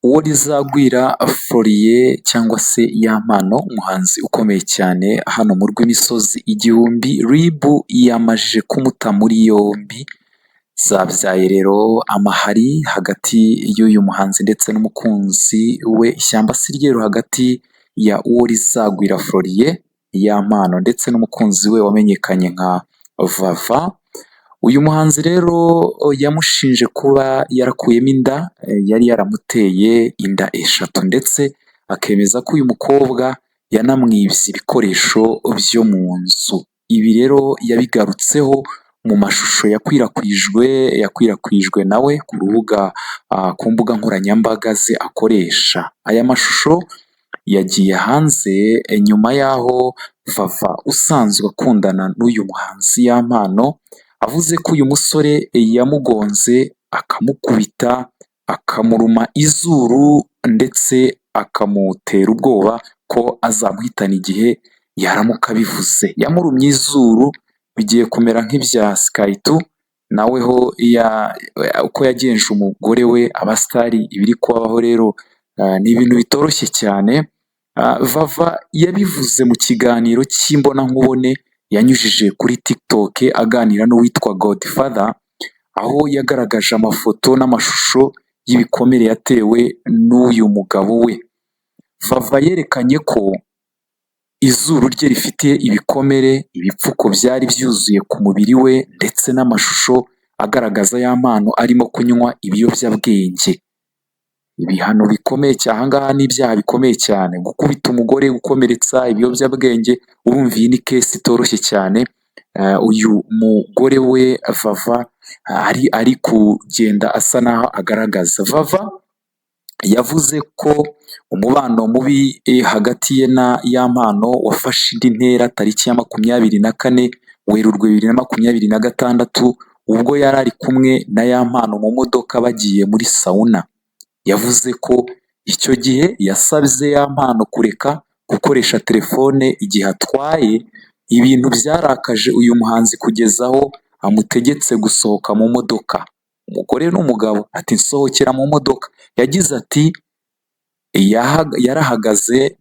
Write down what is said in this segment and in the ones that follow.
Uwo Rizagwira Florien cyangwa se Yampano, umuhanzi ukomeye cyane hano mu rw'imisozi igihumbi, RIB yamajije kumuta muri yombi. Zabyaye rero amahari hagati y'uyu muhanzi ndetse n'umukunzi we, ishyamba si ryeru hagati ya Uwo Rizagwira Florien Yampano ndetse n'umukunzi we wamenyekanye nka Vava. Uyu muhanzi rero yamushinje kuba yarakuyemo inda, yari yaramuteye inda eshatu, ndetse akemeza ko uyu mukobwa yanamwibye ibikoresho byo mu nzu. Ibi rero yabigarutseho mu mashusho yakwirakwijwe nawe ku rubuga ku mbuga nkoranyambaga ze akoresha. Aya mashusho yagiye hanze nyuma y'aho Vava usanzwe akundana n'uyu muhanzi Yampano avuze ko uyu musore yamugonze, akamukubita, akamuruma izuru ndetse akamutera ubwoba ko azamuhitana igihe yaramuka abivuze. Yamurumye izuru bigiye kumera nk'ibya Sky2, naweho uko yagenje umugore we abasitari. Ibiri kubaho rero ni ibintu bitoroshye cyane. Vava yabivuze mu kiganiro cy'imbonankubone yanyujije kuri TikTok aganira n'uwitwa Godfather, aho yagaragaje amafoto n'amashusho y'ibikomere yatewe n'uyu mugabo we. Vava yerekanye ko izuru rye rifite ibikomere, ibipfuko byari byuzuye ku mubiri we, ndetse n'amashusho agaragaza Yampano arimo kunywa ibiyobyabwenge. Ibihano bikomeye cyane, aha ngaha ni ibyaha bikomeye cyane: gukubita umugore, gukomeretsa, ibiyobyabwenge. Urumva iyi ni kesi itoroshye cyane. Uyu mugore we Vava ari kugenda asa naho agaragaza. Vava yavuze ko umubano mubi hagati ye na Yampano wafashe indi ntera tariki ya 24 Werurwe 2026, ubwo yari ari kumwe na Yampano mu modoka bagiye muri sauna. Yavuze ko icyo gihe yasabye Yampano kureka gukoresha telefone igihe atwaye, ibintu byarakaje uyu muhanzi kugeza aho amutegetse gusohoka mu modoka. Umugore n'umugabo ati nsohokera mu modoka. Yagize ati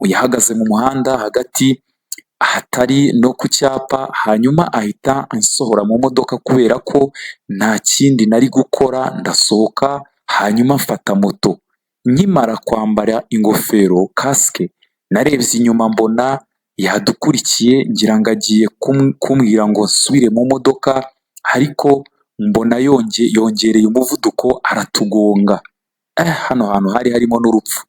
yahagaze mu muhanda hagati hatari no ku cyapa, hanyuma ahita ansohora mu modoka kubera ko nta kindi nari gukora. Ndasohoka hanyuma mfata moto. Nkimara kwambara ingofero kasike, narebye inyuma mbona yadukurikiye, ngira ngo agiye kumbwira ngo nsubire mu modoka, ariko mbona yongereye umuvuduko aratugonga. Hano hantu hari harimo n'urupfu.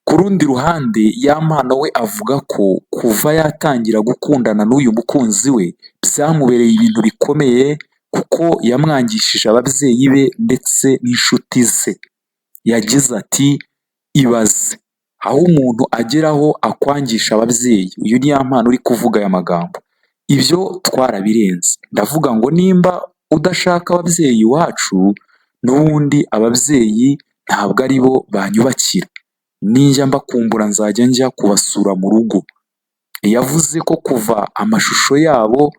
Ku rundi ruhande, Yampano we avuga ko kuva yatangira gukundana n'uyu mukunzi we byamubereye ibintu bikomeye, kuko yamwangishije ababyeyi be ndetse n'inshuti ze. Yagize ati ibaze aho umuntu ageraho akwangisha ababyeyi. Uyu ni Yampano uri kuvuga aya magambo. Ibyo twarabirenze. Ndavuga ngo nimba udashaka ababyeyi iwacu, n'ubundi ababyeyi ntabwo ari bo banyubakira. Ninjya mbakumbura nzajya njya kubasura mu rugo. Yavuze ko kuva amashusho yabo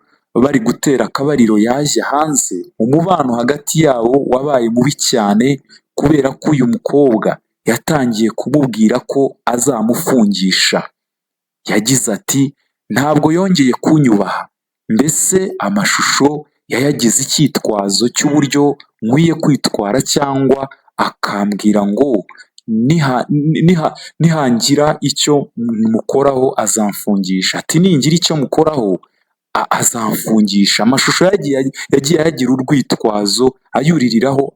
bari gutera akabariro yaje hanze, umubano hagati yabo wabaye mubi cyane, kubera ko uyu mukobwa yatangiye kumubwira ko azamufungisha. Yagize ati ntabwo yongeye kunyubaha, mbese amashusho yayagize icyitwazo cy'uburyo nkwiye kwitwara, cyangwa akambwira ngo nihangira icyo mukoraho azamfungisha. Ati ningira icyo mukoraho azamfungisha. Amashusho yagiye ayagira urwitwazo ayuririraho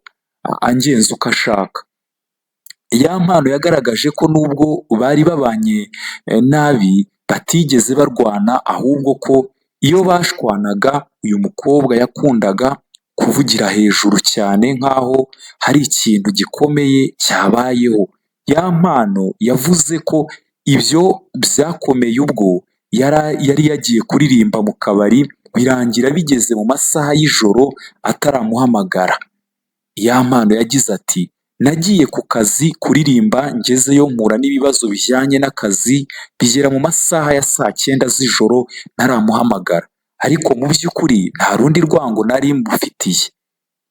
angenza uko ashaka. Yampano yagaragaje ko nubwo bari babanye nabi batigeze barwana, ahubwo ko iyo bashwanaga uyu mukobwa yakundaga kuvugira hejuru cyane nk'aho hari ikintu gikomeye cyabayeho. Yampano yavuze ko ibyo byakomeye ubwo yari yagiye kuririmba mu kabari, birangira bigeze mu masaha y'ijoro ataramuhamagara. Yampano yagize ati nagiye ku kazi kuririmba, ngezeyo mpura n'ibibazo bijyanye n'akazi, bigera mu masaha ya 9 z'ijoro ntaramuhamagara, ariko mu by'ukuri nta rundi rwango nari mufitiye.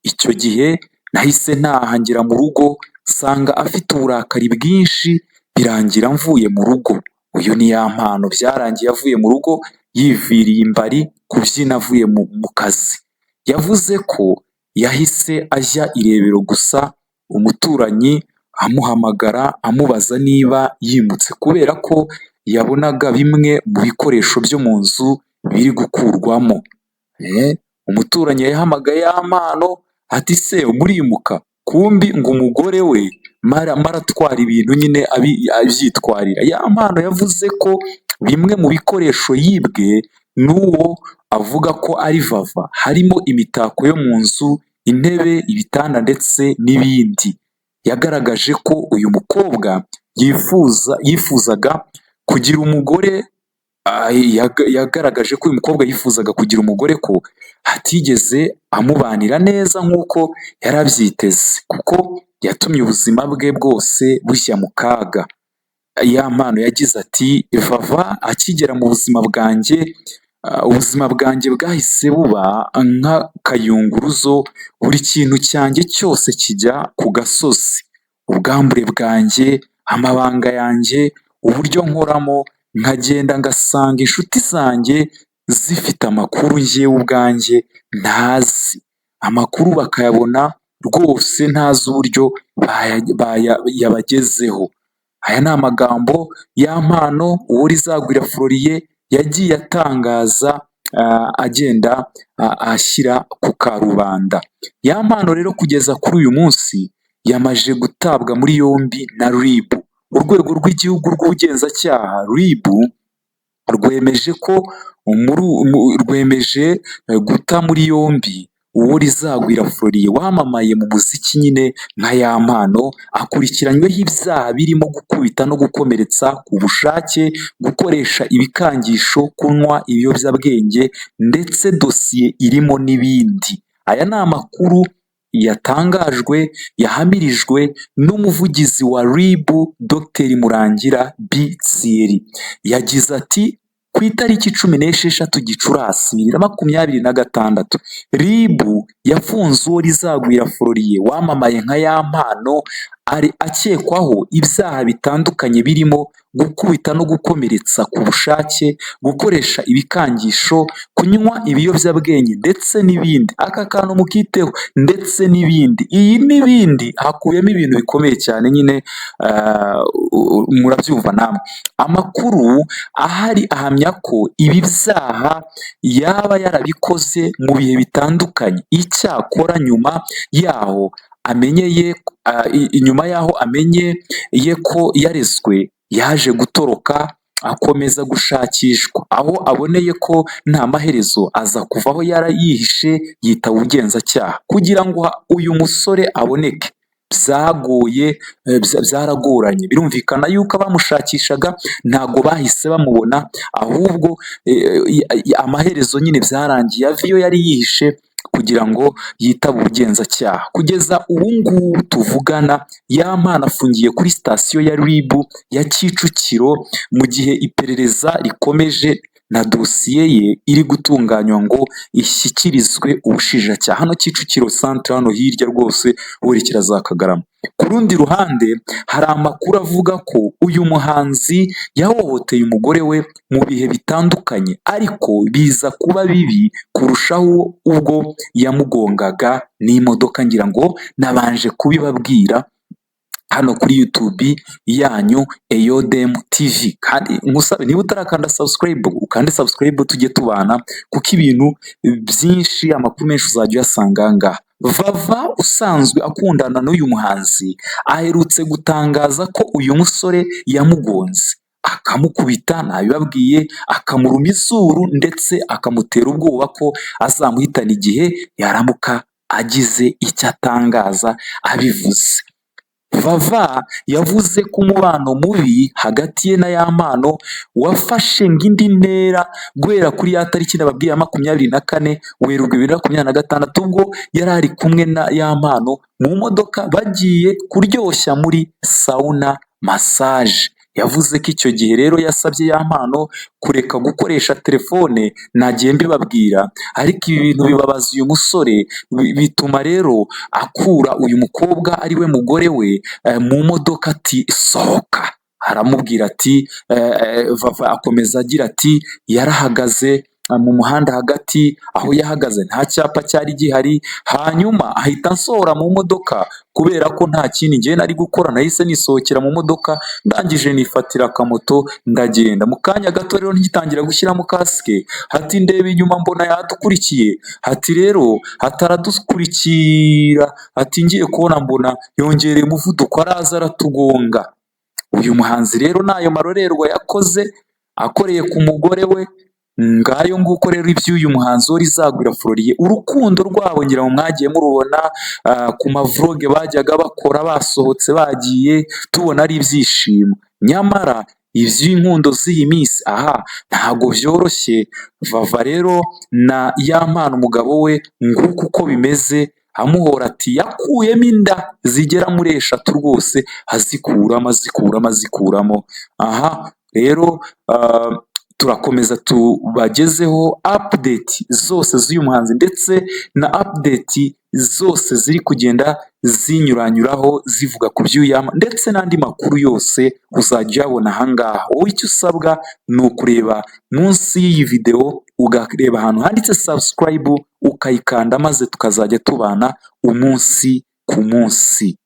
Icyo gihe nahise ntaha ngera mu rugo nsanga afite uburakari bwinshi birangira mvuye mu rugo. Uyu ni ya mpano, byarangiye avuye mu rugo yiviriye imbari kubyina avuye mu kazi. Yavuze ko yahise ajya irebero gusa umuturanyi amuhamagara amubaza niba yimutse kubera ko yabonaga bimwe mu bikoresho byo mu nzu biri gukurwamo. Umuturanyi yahamagaye ya mpano ati se murimuka? Kumbi ngo umugore we maratwara ibintu nyine abyitwarira. Ya mpano yavuze ko bimwe mu bikoresho yibwe n'uwo avuga ko ari Vava harimo imitako yo mu nzu, intebe, ibitanda ndetse n'ibindi. Yagaragaje ko uyu mukobwa yifuzaga kugira umugore. Yagaragaje ko uyu mukobwa yifuzaga kugira umugore ko atigeze amubanira neza nk'uko yari abyiteze, kuko yatumye ubuzima bwe bwose bujya mu kaga. Ya mpano yagize ati Vava akigera mu buzima bwanjye, ubuzima bwanjye bwahise buba nk'akayunguruzo, buri kintu cyanjye cyose kijya ku gasozi. Ubwambure bwanjye, amabanga yanjye, uburyo nkoramo, nkagenda ngasanga inshuti zanjye zifite amakuru njyewe ubwanjye ntazi. Amakuru bakayabona rwose ntazi uburyo yabagezeho. Aya ni amagambo ya mpano Uworizagwira Florien yagiye atangaza agenda ashyira ku karubanda. Ya mpano rero kugeza kuri uyu munsi yamaze gutabwa muri yombi na RIB. Urwego rw'igihugu rw'ubugenzacyaha RIB rwemeje guta muri yombi Uworizagwira Florien wamamaye mu muziki nyine nka ya mpano, akurikiranyweho ibyaha birimo gukubita no gukomeretsa ku bushake, gukoresha ibikangisho, kunywa ibiyobyabwenge ndetse dosiye irimo n'ibindi. Aya ni amakuru yatangajwe yahamirijwe n'umuvugizi wa RIB Dr Murangira B. Thierry. Yagize ati ku itariki 16 Gicurasi 2026 RIB yafunze Uworizagwira Florien wamamaye nka ya mpano akekwaho ibyaha bitandukanye birimo gukubita no gukomeretsa ku bushake, gukoresha ibikangisho, kunywa ibiyobyabwenge ndetse n'ibindi. Aka kantu mukiteho, ndetse n'ibindi. Iyi n'ibindi hakubiyemo ibintu bikomeye cyane nyine, murabyumva namwe. Amakuru ahari ahamya ko ibi byaha yaba yarabikoze mu bihe bitandukanye. Icyakora nyuma yaho amenyeye ko yarezwe, yaje gutoroka akomeza gushakishwa. Aho aboneye ko nta maherezo aza kuvaho yihishe yitaba ubugenzacyaha. Kugira ngo uyu musore aboneke byaragoranye. Birumvikana yuko abamushakishaga ntabwo bahise bamubona, ahubwo amaherezo nyine byarangiye ava iyo yari yihishe kugira ngo yitabe ubugenzacyaha. Kugeza ubu ngubu tuvugana, ya mpano afungiye kuri sitasiyo ya RIB ya Kicukiro mu gihe iperereza rikomeje na dosiye ye iri gutunganywa ngo ishyikirizwe ubushinjacyaha. Hano Kicukiro centre, hano hirya rwose werekera za Kagarama. Ku rundi ruhande hari amakuru avuga ko uyu muhanzi yahohoteye umugore we mu bihe bitandukanye, ariko biza kuba bibi kurushaho ubwo yamugongaga n'imodoka. Ngira ngo nabanje kubibabwira hano kuri YouTube yanyu EYODEM TV. Kandi nkusabe niba utarakanda subscribe, ukande subscribe tujye tubana, kuko ibintu byinshi, amakuru menshi uzajya uyasanga ngaha. Vava usanzwe akundana n'uyu muhanzi aherutse gutangaza ko uyu musore yamugonze, akamukubita, nabibabwiye, akamuruma izuru ndetse akamutera ubwoba ko azamuhitana igihe yaramuka agize icyo atangaza abivuze. Vava yavuze ko umubano mubi hagati ye na ya mpano wafashe indi ntera guhera kuri ya tariki nababwiye ya 24 Werurwe 2026, ubwo yari ari kumwe na ya mpano mu modoka bagiye kuryoshya muri sauna massage. yavuze ko icyo gihe rero yasabye ya mpano kureka gukoresha telefone, nagiye mbibabwira, ariko ibi bintu bibabaza uyu musore, bituma rero akura uyu mukobwa ari we mugore we mu modoka ati sohoka, aramubwira ati Vava akomeza agira ati yarahagaze mu muhanda hagati, aho yahagaze nta cyapa cyari gihari, hanyuma ahita ansohora mu modoka kubera ko nta kindi njyewe nari gukora, nahise nisohokera mu modoka, ndangije nifatira akamoto ndagenda. Mu kanya gato rero ngitangira gushyiramo kasike, hati ndeba inyuma mbona yadukurikiye, hati rero hataradukurikira, hati ngiye kubona mbona yongereye umuvuduko araza aratugonga. Uyu muhanzi rero n'ayo marorerwa yakoze akoreye ku mugore we, ngayo nguko rero iby'uyu muhanzi wo Rizagwira Florien, urukundo rwabo ngira ngo mwagiye murubona ku mavloge bajyaga bakora basohotse bagiye, tubona ari ibyishimo. Nyamara iby'inkundo z'iyi minsi aha ntabwo byoroshye. Vava rero na ya mpano umugabo we nguko uko bimeze, amuhora ati yakuyemo inda zigera muri 3 rwose, azikuramo. Aha rero turakomeza tubagezeho update zose z'uyu muhanzi ndetse na update zose ziri kugenda zinyuranyuraho zivuga ku by'uyama, ndetse n'andi makuru yose uzajya uyabona ahangaha. Wowe icyo usabwa ni ukureba munsi y'iyi video, ukareba ahantu handitse subscribe ukayikanda, maze tukazajya tubana umunsi ku munsi.